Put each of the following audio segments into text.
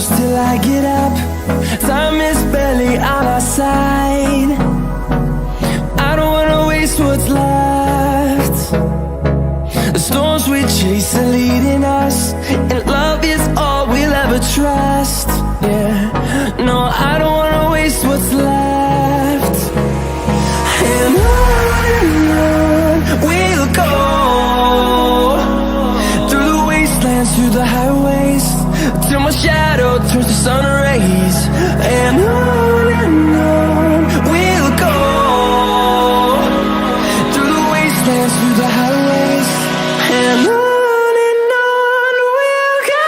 close till I get up. Time is barely on our side. I don't wanna waste what's left. The storms we chase are leading us, and love is all we'll ever trust. Yeah, no, I don't wanna waste what's left. And on we'll go, through the wastelands, through the highways, till my shadow turns to sun rays. And on we'll go, through the wastelands, through the highways, and on we'll go.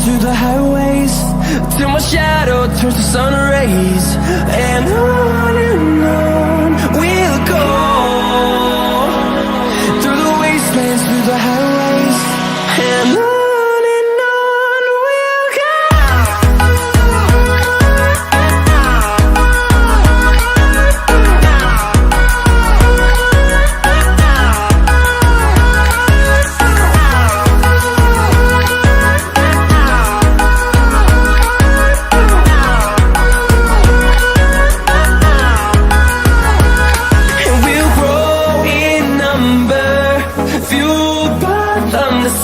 Through the highways, till my shadow turns to sun rays. And on we'll go, through the wastelands, through the highways, and on we'll go.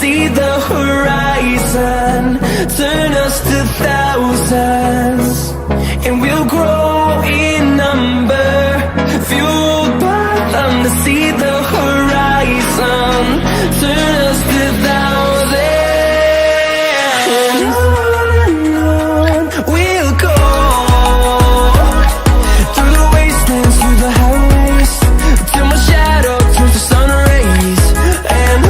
See the horizon, turn us to thousands, and we'll grow in number, fueled by them to see the horizon, turn us to thousands. And on we'll go, through the wastelands, through the highways, till my shadow turns to sun rays. And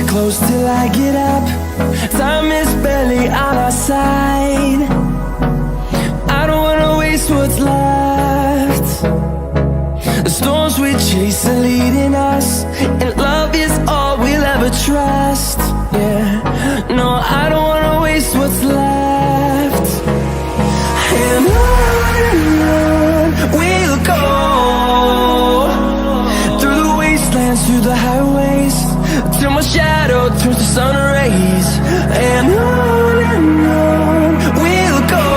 close till I get up. Time is barely on our side. I don't wanna waste what's left. The storms we chase are leading us, and love is all we'll ever trust. Yeah, no, I don't wanna waste what's left. And on we'll go, through the wastelands, through the highways, till my shadow turns to sun rays. And on we'll go,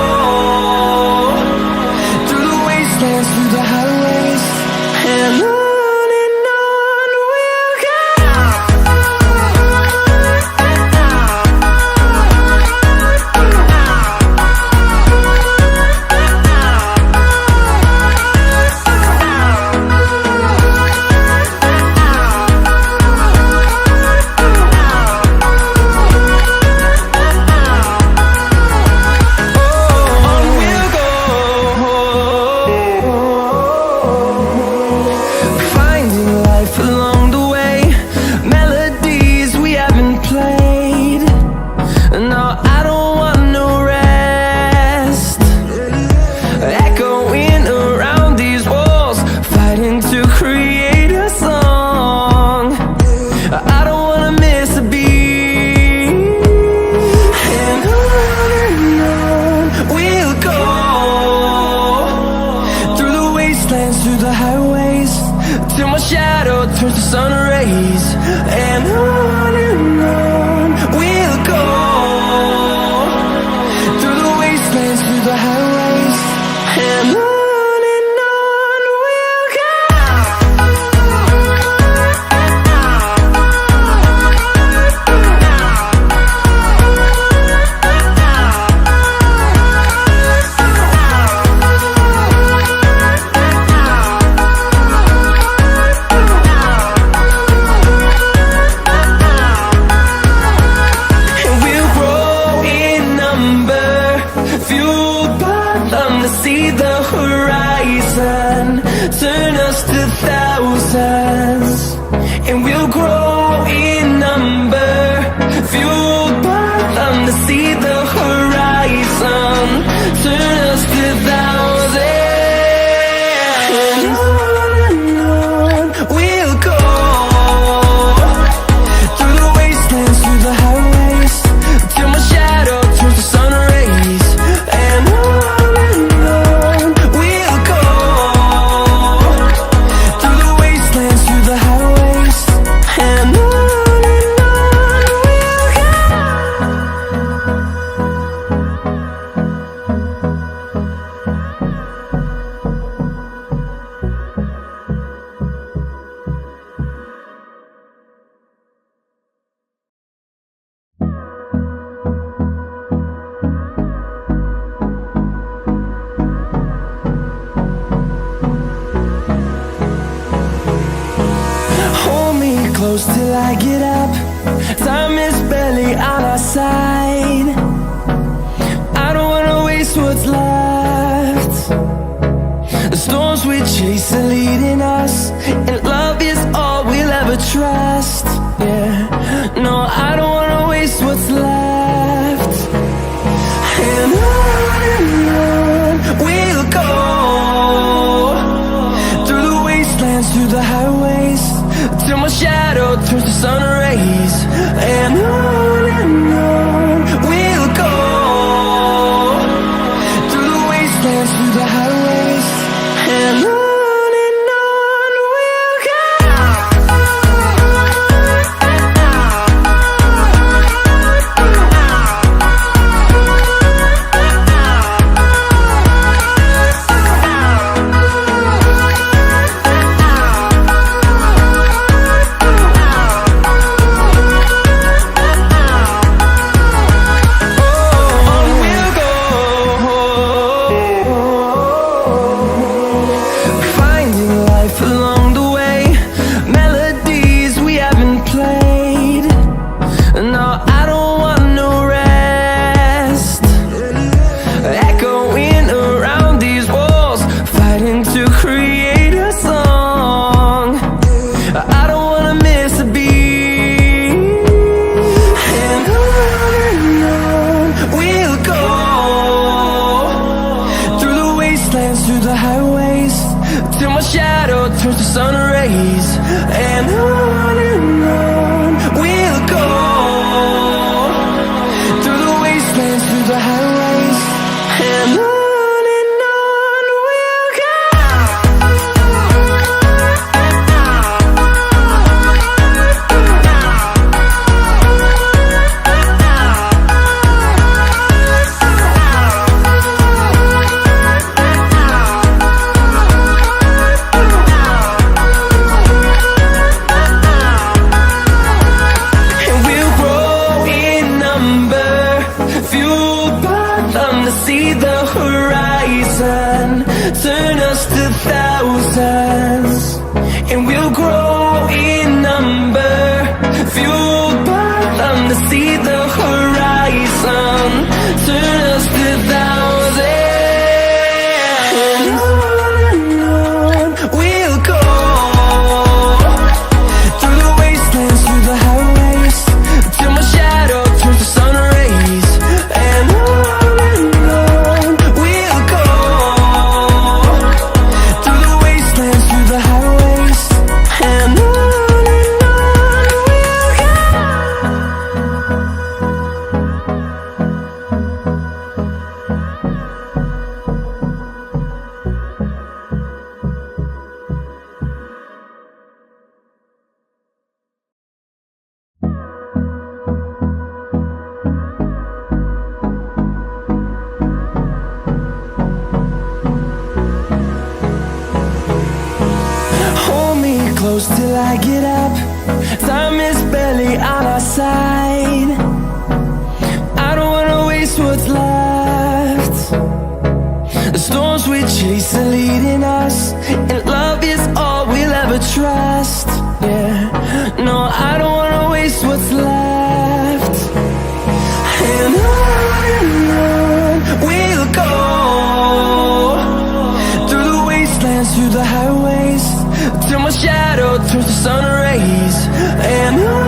through the wastelands, through the highways, and on fueled by them to see the horizon, turn us to thousands, and we'll grow in number. Fueled by them to see the horizon, turn us to thousands, and on we'll go, through the wastelands, through the highways, till my shadow turns to sun rays. And on we'll go, through the wastelands, through the highways, and on we'll go. Hold me close till I get up. Time is barely on our side. I don't wanna waste what's left. The storms we chase are leading us, and love is all we'll ever trust. Yeah, no, I don't wanna waste what's left. And on we'll go, through the wastelands, through the highways, till my shadow turns to sun rays. And on we'll go, through the wastelands, through the highways, and on we'll go. Through the highways, till my shadow turns to sun rays. And on we'll go, through the wastelands, through the highways, and on we'll go. See the horizon, turn us to thousands, and we'll grow in number. Fueled by them to see the horizon, turn us to thousands, and on we'll go, through the wastelands, through the highways, till my shadow turns to sun rays. And on close till I get up. Time is barely on our side. I don't wanna waste what's left. The storms we chase are leading us, and love is all we'll ever trust. Yeah, no, I don't wanna waste what's left. And on we'll dance through the highways till my shadow turns to sun rays. And on